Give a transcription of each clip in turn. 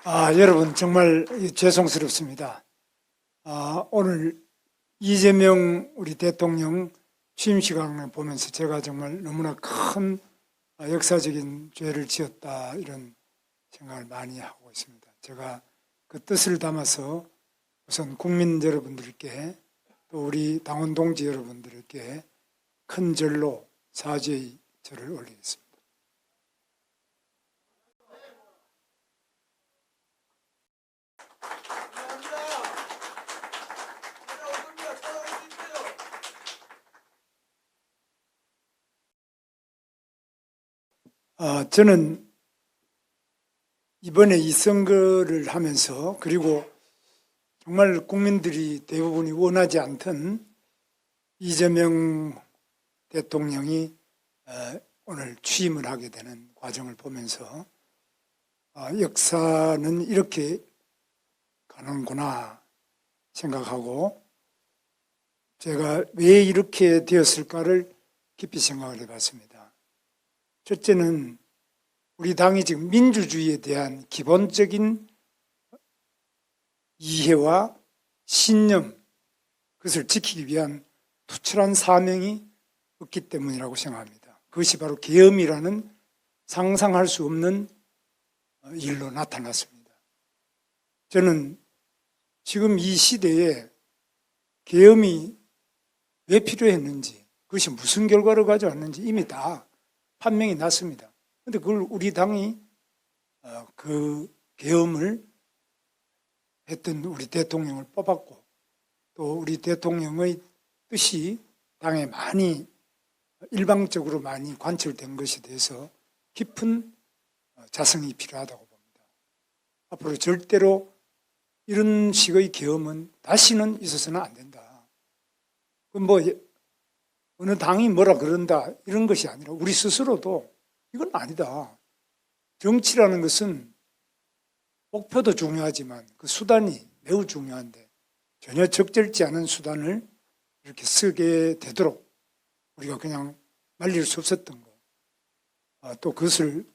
여러분 정말 죄송스럽습니다. 오늘 이재명 우리 대통령 취임 시간을 보면서 제가 정말 너무나 큰 역사적인 죄를 지었다 이런 생각을 많이 하고 있습니다. 제가 그 뜻을 담아서 우선 국민 여러분들께 또 우리 당원 동지 여러분들께 큰 절로 사죄의 절을 올리겠습니다. 저는 이번에 이 선거를 하면서 그리고 정말 국민들이 대부분이 원하지 않던 이재명 대통령이 오늘 취임을 하게 되는 과정을 보면서 역사는 이렇게 가는구나 생각하고 제가 왜 이렇게 되었을까를 깊이 생각을 해봤습니다. 첫째는 우리 당이 지금 민주주의에 대한 기본적인 이해와 신념, 그것을 지키기 위한 투철한 사명이 없기 때문이라고 생각합니다. 그것이 바로 계엄이라는 상상할 수 없는 일로 나타났습니다. 저는 지금 이 시대에 계엄이 왜 필요했는지, 그것이 무슨 결과를 가져왔는지 이미 다 판명이 났습니다. 그런데 그걸 우리 당이 그 계엄을 했던 우리 대통령을 뽑았고 또 우리 대통령의 뜻이 당에 많이 일방적으로 많이 관철된 것에 대해서 깊은 자성이 필요하다고 봅니다. 앞으로 절대로 이런 식의 계엄은 다시는 있어서는 안 된다. 뭐 어느 당이 뭐라 그런다 이런 것이 아니라 우리 스스로도 이건 아니다. 정치라는 것은 목표도 중요하지만 그 수단이 매우 중요한데 전혀 적절치 않은 수단을 이렇게 쓰게 되도록 우리가 그냥 말릴 수 없었던 거. 또 그것을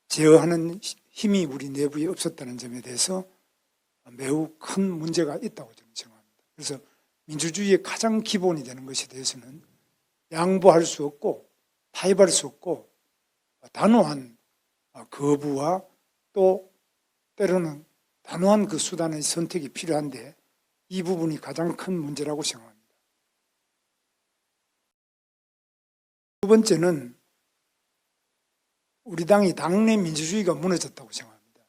제어하는 힘이 우리 내부에 없었다는 점에 대해서 매우 큰 문제가 있다고 저는 생각합니다. 그래서 민주주의의 가장 기본이 되는 것에 대해서는 양보할 수 없고 타협할 수 없고 단호한 거부와 또 때로는 단호한 그 수단의 선택이 필요한데 이 부분이 가장 큰 문제라고 생각합니다. 두 번째는 우리 당이 당내 민주주의가 무너졌다고 생각합니다.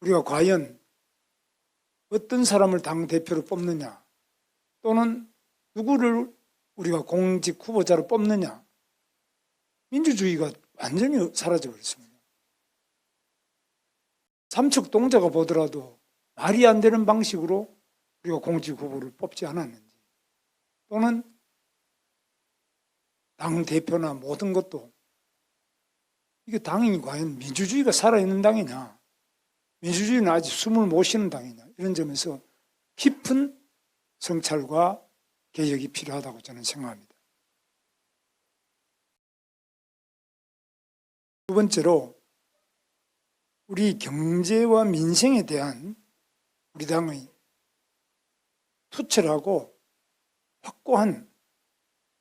우리가 과연 어떤 사람을 당대표로 뽑느냐 또는 누구를 우리가 공직 후보자로 뽑느냐 민주주의가 완전히 사라져버렸습니다. 삼척동자가 보더라도 말이 안 되는 방식으로 우리가 공직 후보를 뽑지 않았는지 또는 당대표나 모든 것도 이게 당이 과연 민주주의가 살아있는 당이냐 민주주의는 아직 숨을 못 쉬는 당이냐 이런 점에서 깊은 성찰과 개혁이 필요하다고 저는 생각합니다. 두 번째로 우리 경제와 민생에 대한 우리 당의 투철하고 확고한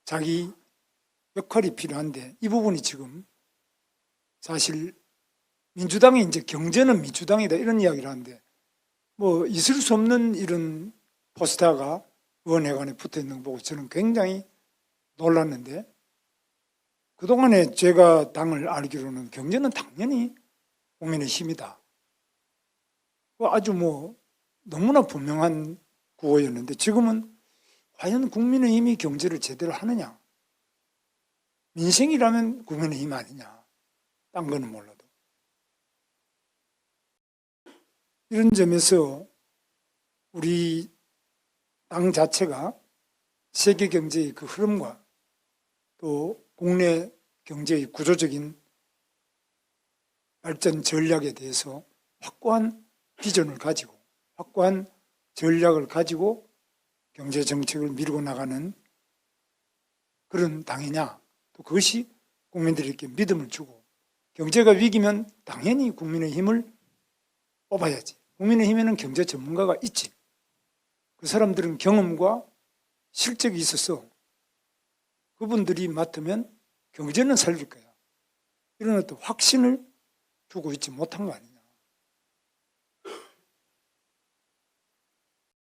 자기 역할이 필요한데 이 부분이 지금 사실 민주당이 이제 경제는 민주당이다 이런 이야기를 하는데 뭐 있을 수 없는 이런 포스터가 의원회관에 붙어 있는 거 보고 저는 굉장히 놀랐는데 그동안에 제가 당을 알기로는 경제는 당연히 국민의힘이다. 아주 뭐 너무나 분명한 구호였는데 지금은 과연 국민의힘이 경제를 제대로 하느냐? 민생이라면 국민의힘 아니냐? 딴 거는 몰라도. 이런 점에서 우리 당 자체가 세계 경제의 그 흐름과 또 국내 경제의 구조적인 발전 전략에 대해서 확고한 비전을 가지고 확고한 전략을 가지고 경제 정책을 밀고 나가는 그런 당이냐 또 그것이 국민들에게 믿음을 주고 경제가 위기면 당연히 국민의힘을 뽑아야지. 국민의힘에는 경제 전문가가 있지. 그 사람들은 경험과 실적이 있어서 그분들이 맡으면 경제는 살릴 거야. 이런 어떤 확신을 주고 있지 못한 거 아니냐.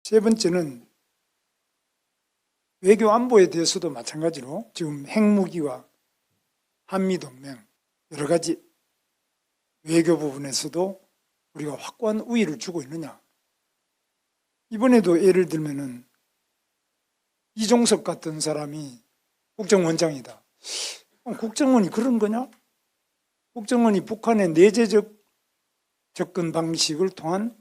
세 번째는 외교 안보에 대해서도 마찬가지로 지금 핵무기와 한미동맹 여러 가지 외교 부분에서도 우리가 확고한 우위를 주고 있느냐. 이번에도 예를 들면은 이종석 같은 사람이 국정원장이다. 국정원이 그런 거냐? 국정원이 북한의 내재적 접근 방식을 통한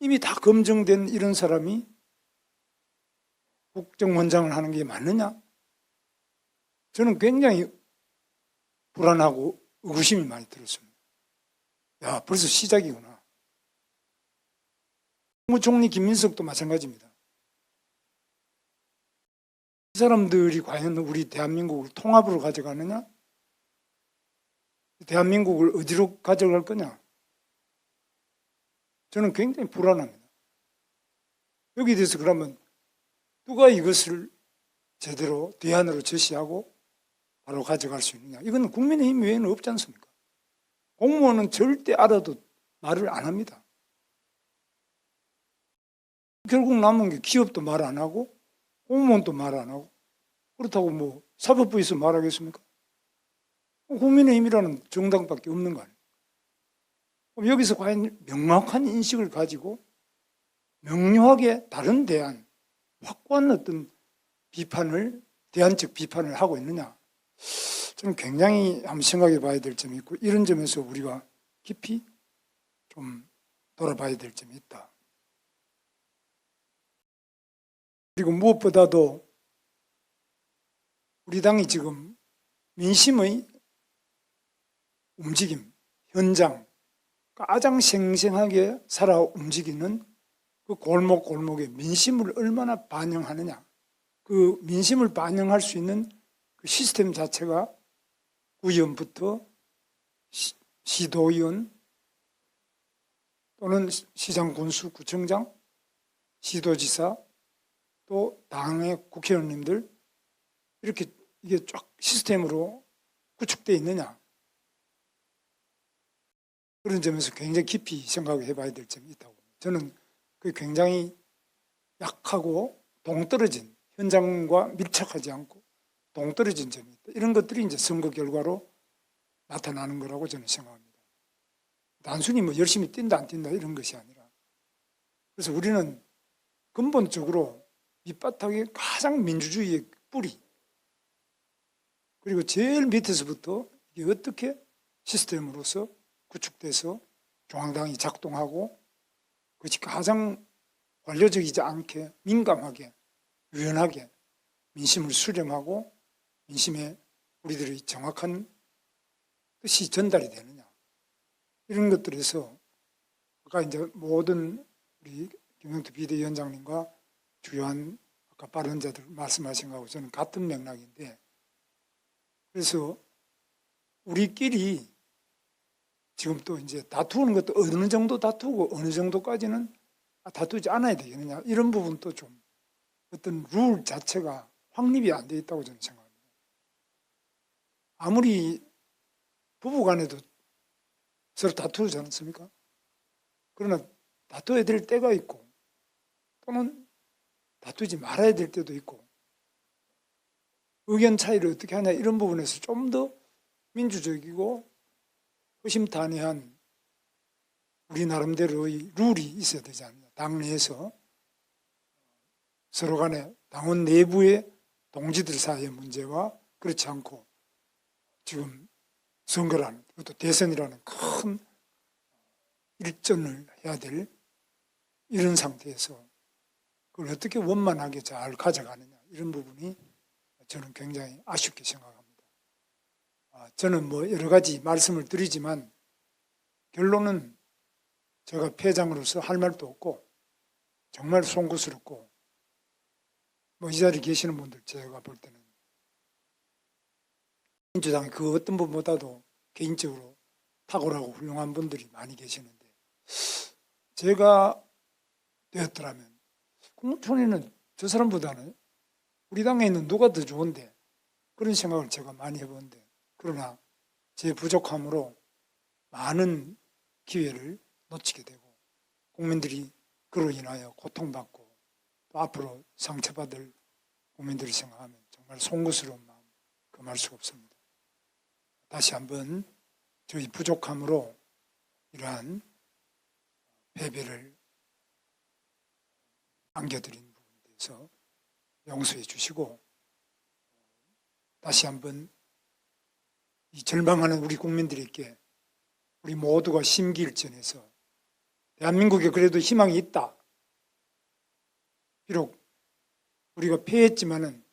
이미 다 검증된 이런 사람이 국정원장을 하는 게 맞느냐? 저는 굉장히 불안하고 의구심이 많이 들었습니다. 야, 벌써 시작이구나. 국무총리 김민석도 마찬가지입니다. 이 사람들이 과연 우리 대한민국을 통합으로 가져가느냐? 대한민국을 어디로 가져갈 거냐? 저는 굉장히 불안합니다. 여기에 대해서 그러면 누가 이것을 제대로 대안으로 제시하고 바로 가져갈 수 있느냐? 이건 국민의힘 외에는 없지 않습니까? 공무원은 절대 알아도 말을 안 합니다. 결국 남은 게 기업도 말 안 하고 공무원도 말 안 하고 그렇다고 뭐 사법부에서 말하겠습니까? 국민의힘이라는 정당밖에 없는 거 아니에요. 그럼 여기서 과연 명확한 인식을 가지고 명료하게 다른 대안, 확고한 어떤 비판을, 대안적 비판을 하고 있느냐. 저는 굉장히 한번 생각해 봐야 될 점이 있고 이런 점에서 우리가 깊이 좀 돌아봐야 될 점이 있다. 그리고 무엇보다도 우리 당이 지금 민심의 움직임, 현장, 가장 생생하게 살아 움직이는 그 골목골목의 민심을 얼마나 반영하느냐. 그 민심을 반영할 수 있는 그 시스템 자체가 구의원부터 시도의원 또는 시장, 군수, 구청장, 시도지사 또 당의 국회의원님들 이렇게 이게 쫙 시스템으로 구축되어 있느냐. 그런 점에서 굉장히 깊이 생각해 봐야 될 점이 있다고. 저는 그게 굉장히 약하고 동떨어진 현장과 밀착하지 않고 동떨어진 점이 있다. 이런 것들이 이제 선거 결과로 나타나는 거라고 저는 생각합니다. 단순히 뭐 열심히 뛴다 안 뛴다 이런 것이 아니라 그래서 우리는 근본적으로 밑바닥에 가장 민주주의의 뿌리 그리고 제일 밑에서부터 이게 어떻게 시스템으로서 구축돼서 중앙당이 작동하고 그것이 가장 관료적이지 않게 민감하게 유연하게 민심을 수렴하고 민심에 우리들의 정확한 뜻이 전달이 되느냐 이런 것들에서 아까 이제 모든 우리 김영투 비대위원장님과 주요한 아까 발언자들 말씀하신 거하고 저는 같은 맥락인데 그래서 우리끼리 지금 또 이제 다투는 것도 어느 정도 다투고 어느 정도까지는 다투지 않아야 되겠느냐 이런 부분도 좀 어떤 룰 자체가 확립이 안 돼 있다고 저는 생각합니다. 아무리 부부간에도 서로 다투지 않습니까? 그러나 다투어야 될 때가 있고 또는 다투지 말아야 될 때도 있고 의견 차이를 어떻게 하냐 이런 부분에서 좀 더 민주적이고 허심탄회한 우리 나름대로의 룰이 있어야 되지 않느냐. 당내에서 서로 간에 당원 내부의 동지들 사이의 문제와 그렇지 않고 지금 선거라는 또 대선이라는 큰 일전을 해야 될 이런 상태에서 그걸 어떻게 원만하게 잘 가져가느냐 이런 부분이 저는 굉장히 아쉽게 생각합니다. 저는 뭐 여러 가지 말씀을 드리지만 결론은 제가 패장으로서 할 말도 없고 정말 송구스럽고 뭐 이 자리에 계시는 분들 제가 볼 때는 민주당의 그 어떤 분보다도 개인적으로 탁월하고 훌륭한 분들이 많이 계시는데 제가 되었더라면 국무총리는 저 사람보다는 우리 당에 있는 누가 더 좋은데, 그런 생각을 제가 많이 해보는데, 그러나 제 부족함으로 많은 기회를 놓치게 되고 국민들이 그로 인하여 고통받고 또 앞으로 상처받을 국민들을 생각하면 정말 송구스러운 마음 금할 수가 없습니다. 다시 한번 저희 부족함으로 이러한 패배를 안겨드린 부분에 대해서 용서해 주시고, 다시 한번 이 절망하는 우리 국민들에게 우리 모두가 심기일전해서 대한민국에 그래도 희망이 있다. 비록 우리가 패했지만은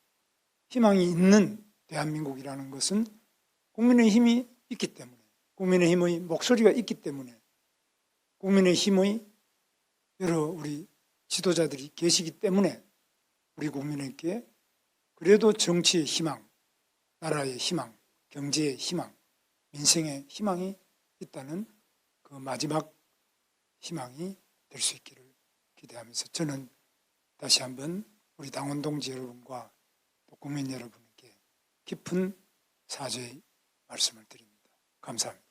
희망이 있는 대한민국이라는 것은 국민의힘이 있기 때문에, 국민의힘의 목소리가 있기 때문에, 국민의힘의 여러 우리 지도자들이 계시기 때문에 우리 국민에게 그래도 정치의 희망, 나라의 희망, 경제의 희망, 민생의 희망이 있다는 그 마지막 희망이 될 수 있기를 기대하면서, 저는 다시 한번 우리 당원 동지 여러분과 또 국민 여러분에게 깊은 사죄의 말씀을 드립니다. 감사합니다.